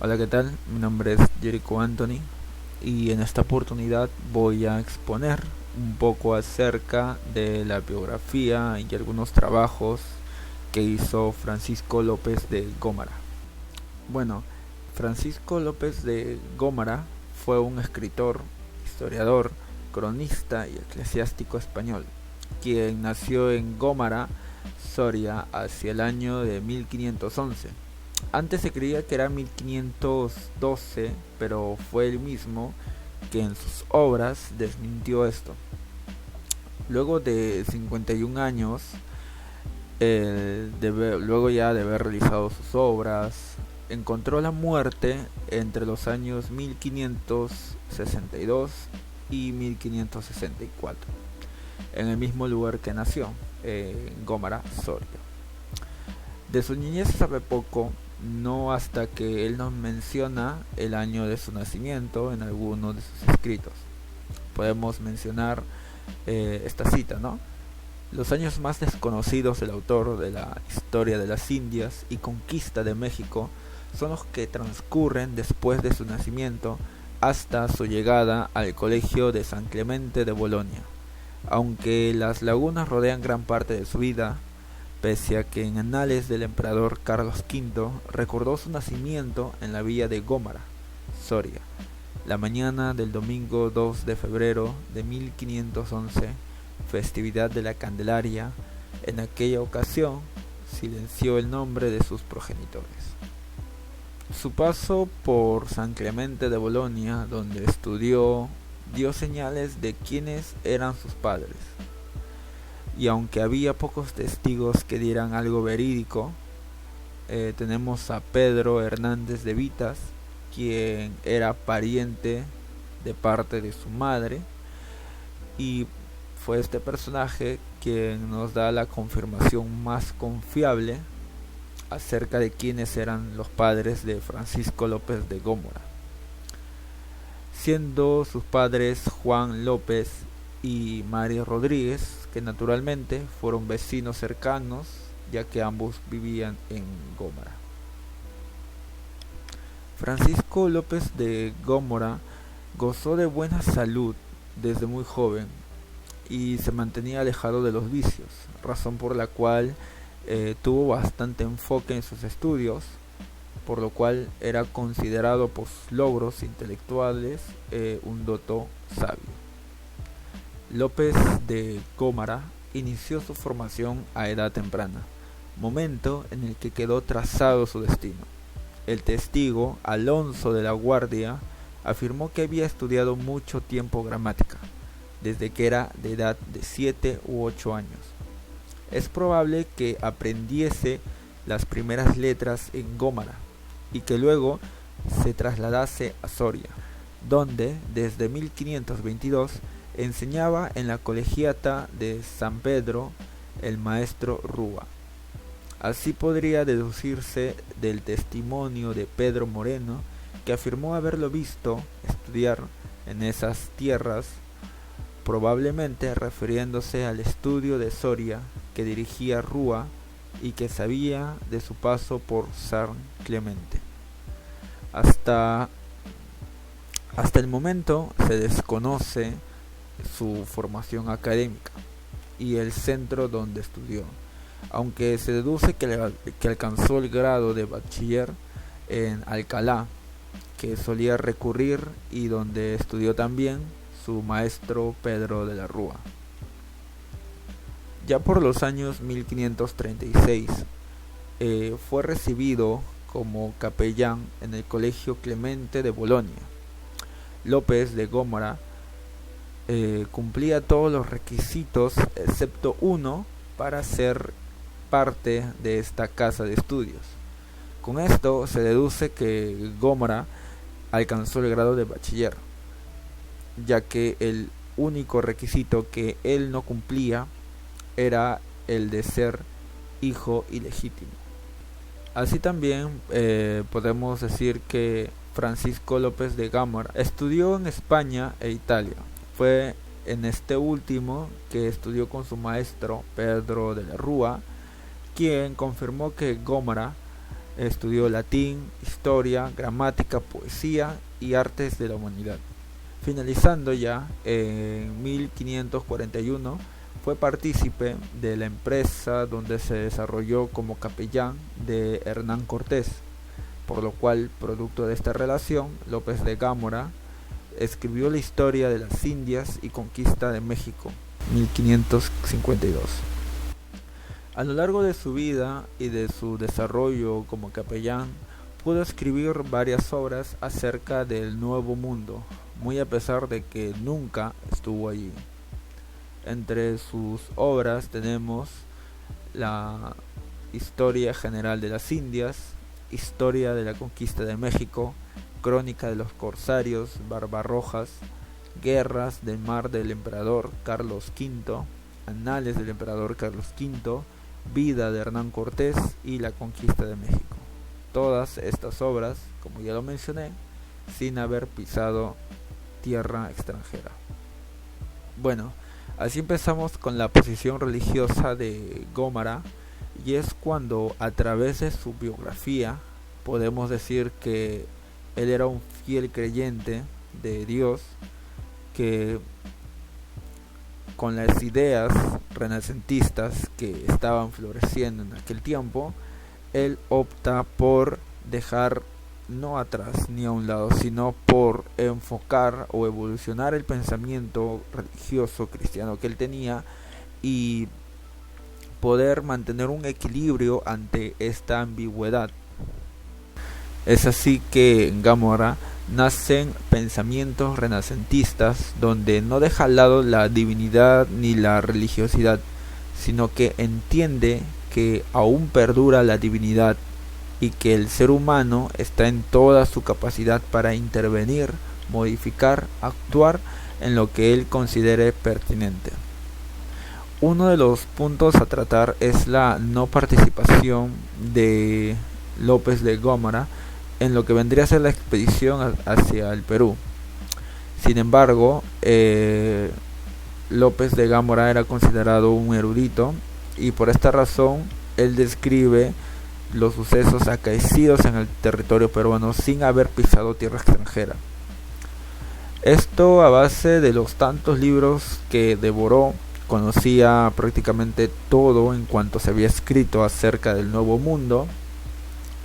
Hola, ¿qué tal? Mi nombre es Jericho Anthony y en esta oportunidad voy a exponer un poco acerca de la biografía y algunos trabajos que hizo Francisco López de Gómara. Bueno, Francisco López de Gómara fue un escritor, historiador, cronista y eclesiástico español, quien nació en Gómara, Soria, hacia el año de 1511. Antes se creía que era 1512, pero fue él mismo que en sus obras desmintió esto. Luego de 51 años, luego ya de haber realizado sus obras, encontró la muerte entre los años 1562 y 1564, en el mismo lugar que nació, en Gómara, Soria. De su niñez se sabe poco, no hasta que él nos menciona el año de su nacimiento en alguno de sus escritos. Podemos mencionar esta cita, ¿no? Los años más desconocidos del autor de la historia de las Indias y conquista de México son los que transcurren después de su nacimiento hasta su llegada al colegio de San Clemente de Bolonia. Aunque las lagunas rodean gran parte de su vida, pese a que en anales del emperador Carlos V recordó su nacimiento en la villa de Gómara, Soria, la mañana del domingo 2 de febrero de 1511, festividad de la Candelaria. En aquella ocasión silenció el nombre de sus progenitores. Su paso por San Clemente de Bolonia, donde estudió, dio señales de quiénes eran sus padres, y aunque había pocos testigos que dieran algo verídico, tenemos a Pedro Hernández de Vitas, quien era pariente de parte de su madre, y fue este personaje quien nos da la confirmación más confiable acerca de quiénes eran los padres de Francisco López de Gómora, siendo sus padres Juan López y María Rodríguez, que naturalmente fueron vecinos cercanos, ya que ambos vivían en Gómara. Francisco López de Gómora gozó de buena salud desde muy joven y se mantenía alejado de los vicios, razón por la cual tuvo bastante enfoque en sus estudios, por lo cual era considerado por sus logros intelectuales un doto sabio. López de Gómara inició su formación a edad temprana, momento en el que quedó trazado su destino. El testigo Alonso de la Guardia afirmó que había estudiado mucho tiempo gramática, desde que era de edad de 7 u 8 años. Es probable que aprendiese las primeras letras en Gómara y que luego se trasladase a Soria, donde desde 1522 enseñaba en la colegiata de San Pedro el maestro Rúa. Así podría deducirse del testimonio de Pedro Moreno, que afirmó haberlo visto estudiar en esas tierras, probablemente refiriéndose al estudio de Soria que dirigía Rúa y que sabía de su paso por San Clemente. Hasta el momento se desconoce su formación académica y el centro donde estudió, aunque se deduce que alcanzó el grado de bachiller en Alcalá, que solía recurrir y donde estudió también su maestro Pedro de la Rúa. Ya por los años 1536 fue recibido como capellán en el Colegio Clemente de Bolonia. López de Gómara cumplía todos los requisitos excepto uno para ser parte de esta casa de estudios. Con esto se deduce que Gómara alcanzó el grado de bachiller, ya que el único requisito que él no cumplía era el de ser hijo ilegítimo. Así también podemos decir que Francisco López de Gómara estudió en España e Italia. Fue en este último que estudió con su maestro Pedro de la Rúa, quien confirmó que Gómara Estudió latín, historia, gramática, poesía y artes de la humanidad. Finalizando ya en 1541, fue partícipe de la empresa donde se desarrolló como capellán de Hernán Cortés, por lo cual, producto de esta relación, López de Gámora escribió la historia de las Indias y conquista de México, 1552. A lo largo de su vida y de su desarrollo como capellán, pudo escribir varias obras acerca del Nuevo Mundo, muy a pesar de que nunca estuvo allí. Entre sus obras tenemos la Historia General de las Indias, Historia de la Conquista de México, Crónica de los Corsarios Barbarrojas, Guerras del Mar del Emperador Carlos V, Anales del Emperador Carlos V, Vida de Hernán Cortés y La Conquista de México. Todas estas obras, como ya lo mencioné, sin haber pisado tierra extranjera. Bueno, así empezamos con la posición religiosa de Gómara, y es cuando a través de su biografía podemos decir que él era un fiel creyente de Dios, que con las ideas renacentistas que estaban floreciendo en aquel tiempo, él opta por dejar no atrás ni a un lado, sino por enfocar o evolucionar el pensamiento religioso cristiano que él tenía y poder mantener un equilibrio ante esta ambigüedad. Es así que en Gámora nacen pensamientos renacentistas donde no deja al lado la divinidad ni la religiosidad, sino que entiende que aún perdura la divinidad y que el ser humano está en toda su capacidad para intervenir, modificar, actuar en lo que él considere pertinente. Uno de los puntos a tratar es la no participación de López de Gómara en lo que vendría a ser la expedición hacia el Perú. Sin embargo, López de Gámora era considerado un erudito y por esta razón él describe los sucesos acaecidos en el territorio peruano sin haber pisado tierra extranjera. Esto a base de los tantos libros que devoró, conocía prácticamente todo en cuanto se había escrito acerca del Nuevo Mundo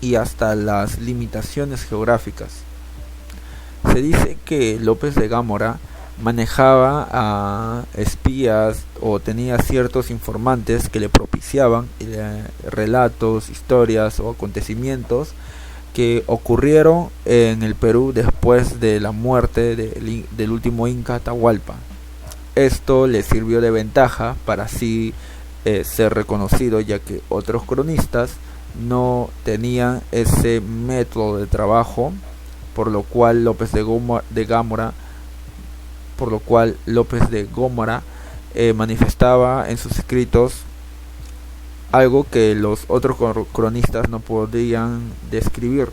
y hasta las limitaciones geográficas. Se dice que López de Gámora manejaba a espías o tenía ciertos informantes que le propiciaban relatos, historias o acontecimientos que ocurrieron en el Perú después de la muerte del último Inca Atahualpa. Esto le sirvió de ventaja para así ser reconocido, ya que otros cronistas no tenían ese método de trabajo, por lo cual López de Gómara manifestaba en sus escritos algo que los otros cronistas no podían describir,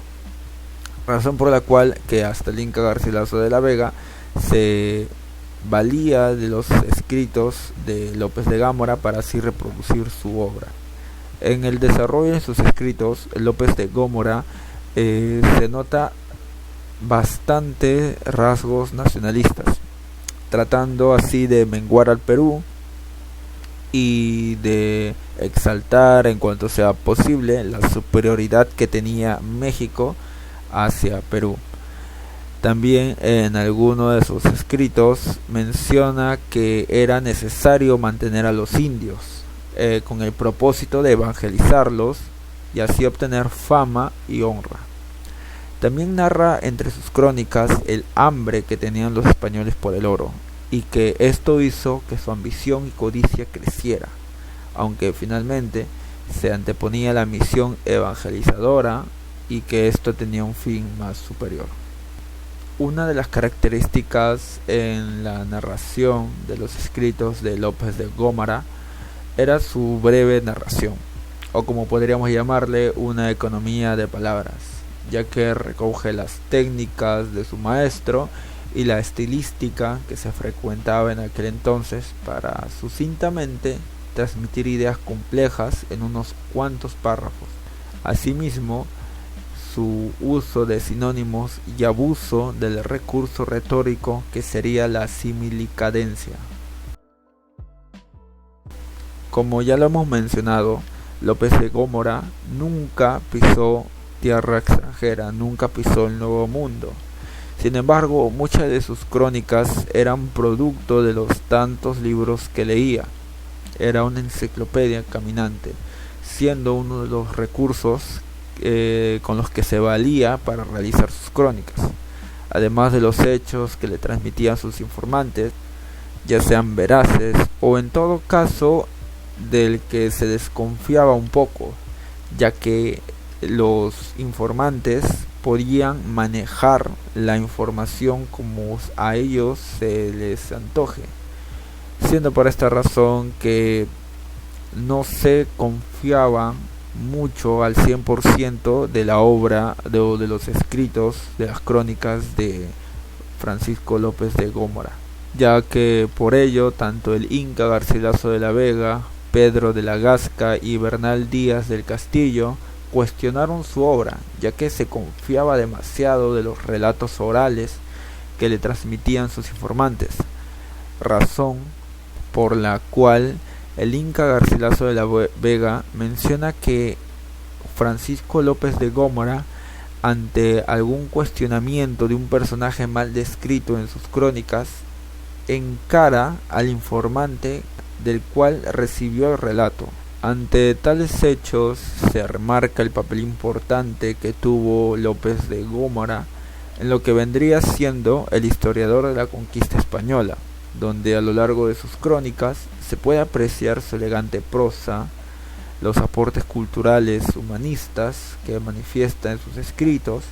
razón por la cual que hasta el Inca Garcilaso de la Vega se valía de los escritos de López de Gámora para así reproducir su obra. En el desarrollo de sus escritos, López de Gómora se nota bastante rasgos nacionalistas, tratando así de menguar al Perú y de exaltar en cuanto sea posible la superioridad que tenía México hacia Perú. También en alguno de sus escritos menciona que era necesario mantener a los indios con el propósito de evangelizarlos y así obtener fama y honra. También narra entre sus crónicas el hambre que tenían los españoles por el oro y que esto hizo que su ambición y codicia creciera, aunque finalmente se anteponía la misión evangelizadora y que esto tenía un fin más superior. Una de las características en la narración de los escritos de López de Gómara era su breve narración, o como podríamos llamarle, una economía de palabras, ya que recoge las técnicas de su maestro y la estilística que se frecuentaba en aquel entonces para sucintamente transmitir ideas complejas en unos cuantos párrafos. Asimismo, su uso de sinónimos y abuso del recurso retórico que sería la similicadencia. Como ya lo hemos mencionado, López de Gómora nunca pisó tierra extranjera, nunca pisó el Nuevo Mundo. Sin embargo, muchas de sus crónicas eran producto de los tantos libros que leía. Era una enciclopedia caminante, siendo uno de los recursos con los que se valía para realizar sus crónicas, además de los hechos que le transmitían sus informantes, ya sean veraces o en todo caso del que se desconfiaba un poco, ya que los informantes podían manejar la información como a ellos se les antoje, siendo por esta razón que no se confiaban mucho al 100% de la obra de los escritos de las crónicas de Francisco López de Gómora, ya que por ello tanto el Inca Garcilaso de la Vega, Pedro de la Gasca y Bernal Díaz del Castillo cuestionaron su obra, ya que se confiaba demasiado de los relatos orales que le transmitían sus informantes, razón por la cual el Inca Garcilaso de la Vega menciona que Francisco López de Gómora, ante algún cuestionamiento de un personaje mal descrito en sus crónicas, encara al informante del cual recibió el relato. Ante tales hechos se remarca el papel importante que tuvo López de Gómora en lo que vendría siendo el historiador de la conquista española, donde a lo largo de sus crónicas se puede apreciar su elegante prosa, los aportes culturales humanistas que manifiesta en sus escritos,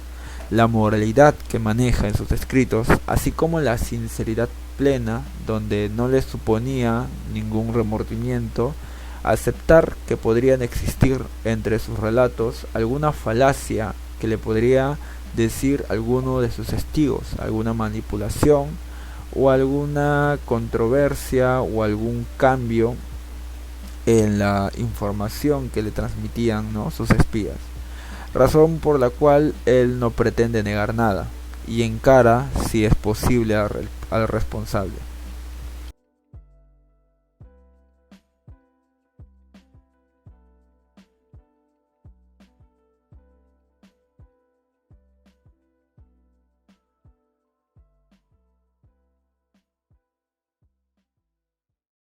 la moralidad que maneja en sus escritos, así como la sinceridad plena, donde no le suponía ningún remordimiento aceptar que podrían existir entre sus relatos alguna falacia que le podría decir alguno de sus testigos, alguna manipulación o alguna controversia o algún cambio en la información que le transmitían, ¿no?, sus espías, razón por la cual él no pretende negar nada y encara, si es posible, al responsable.